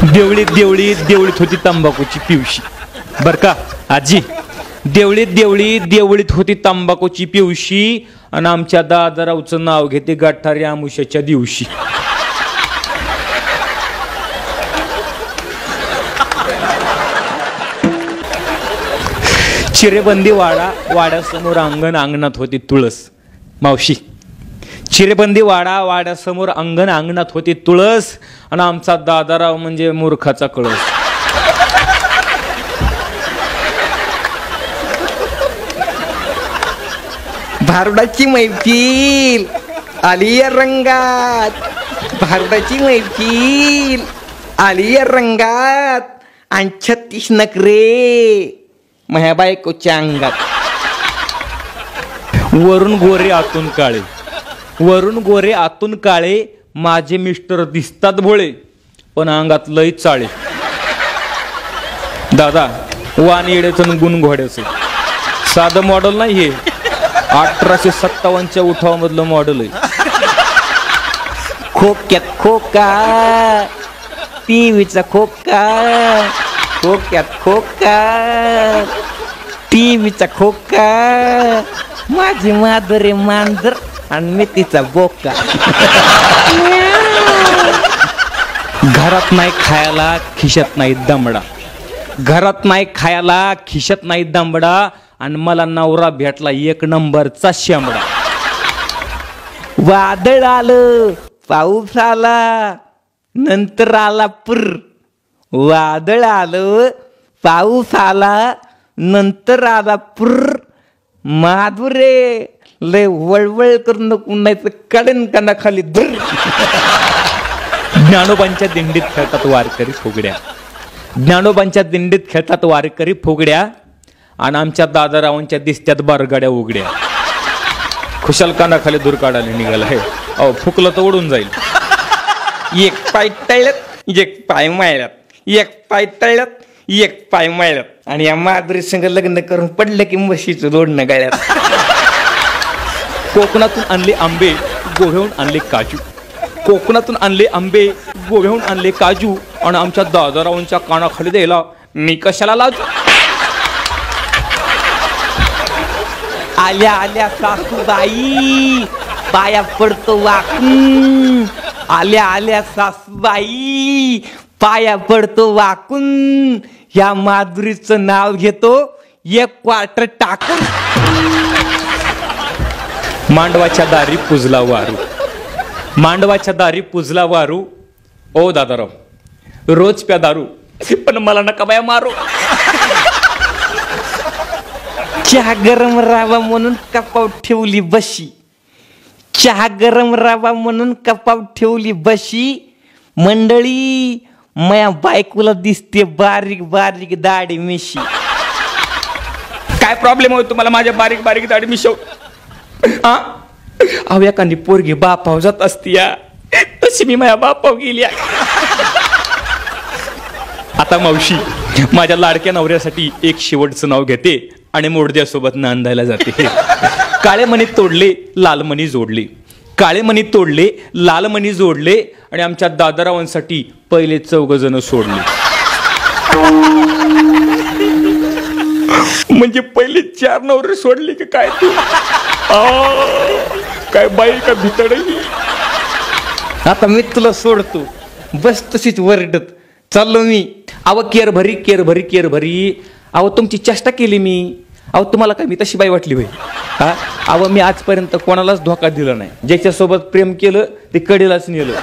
देवळीत देवळीत देवळीत होती तंबाखूची पिवशी. बर का आजी, देवळीत देवळीत देवळीत होती तंबाखूची पिवशी आणि आमच्या दादारावचं नाव घेते गाठारी आमुष्याच्या दिवशी. चिरेबंदी वाडा, वाड्यासमोर अंगण, अंगणात होती तुळस. मावशी, चिरेबंदी वाडा, वाड्यासमोर अंगण, अंगणात होती तुळस आणि आमचा दादाराव म्हणजे मूर्खाचा कळस. भारुडाची मैफिल आली या रंगात, भारुडाची मैफिल आली या रंगात, आणि 36 नखरे माझ्या बायकोच्या अंगात. वरून गोरे आतून काळे, वरून गोरे आतून काळे, माझे मिस्टर दिसतात भोळे पण अंगात लय चाळे. दादा वान येड्याचं गुण घोड्याचं साधं मॉडेल नाही हे, 1857च्या उठावामधलं मॉडेल आहे. खोक्यात खोका, टीव्हीचा खोका, खोक्यात खोका, टीव्हीचा खोका, माझी माधुरी मांजर आणि मी तिचा बोका. घरात नाही खायला खिशात नाही दमडा, घरात नाही खायला खिशात नाही दमडा, आणि मला नवरा भेटला 1 नंबरचा शेंबडा. वादळ आलं, पाऊस आला, नंतर आला पूर. वादळ आलं, पाऊस आला, नंतर आला पूर. माधुरे लय वळवळ करून नको नाही तर काढेन काना खाली धर. ज्ञानोबांच्या दिंडीत खेळतात वारकरी फुगड्या, ज्ञानोबांच्या दिंडीत खेळतात वारकरी फुगड्या, आणि आमच्या दादारावांच्या दिसत्यात बारगाड्या उघड्या. खुशाल कानाखाली दूर काढायला निघाला आहे. अहो फुकलं तर उडून जाईल. एक पाय तळ्यात, एक पाय माळ्यात, एक पाय तळ्यात, एक पाय माळ्यात, आणि या माधुरी संग लग्न करून पडलं की म्हशीचं दोडणं गळ्यात. कोकणातून आणले आंबे, गोव्याहून आणले काजू, कोकणातून आणले आंबे, गोव्याहून आणले काजू, आणि आमच्या दादारावांच्या कानाखाली द्यायला मी कशाला लाजू. आल्या आल्या सासूबाई पाया पडतो वाकून, आल्या आल्या सासूबाई पाया पडतो वाकून, या माधुरीचं नाव घेतो 1 क्वार्टर टाकून. मांडवाच्या दारी पुजला वारू, मांडवाच्या दारी पुजला वारू. ओ दादाराव रोज प्या दारू, पण मला नका बाया मारू. चहा गरम राहावा म्हणून कपाव ठेवली बशी, चहा गरम राहावा म्हणून कपाव ठेवली बशी. मंडळी माया बायकोला दिसते बारीक बारीक दाढी मिशी. काय प्रॉब्लेम होय तुम्हाला माझ्या बारीक बारीक दाढी मिशव? हा अहो एखादी पोरगी बापाव जात असती या, तशी मी माझ्या बापाव गेली. आता मावशी माझ्या लाडक्या नवऱ्यासाठी एक शेवटचं नाव घेते आणि मोडद्यासोबत नांदायला जाते. काळे मणी तोडले लाल मणी जोडले, काळे मणी तोडले लाल मणी जोडले, आणि आमच्या दादारावांसाठी पहिले 4 जण सोडले. म्हणजे पहिले 4 नवरे सोडले की काय तू? काय बाई का भितड. आता मी तुला सोडतो, बस तशीच वरडत चाललो मी. अव केअर भरी केअर भरी केअर भरी. अहो तुमची चेष्टा केली मी. अहो तुम्हाला काय मी तशी बाई वाटली होय? हा अहो मी आजपर्यंत कोणालाच धोका दिला नाही. ज्याच्यासोबत प्रेम केलं ते कडेलाच नेलं.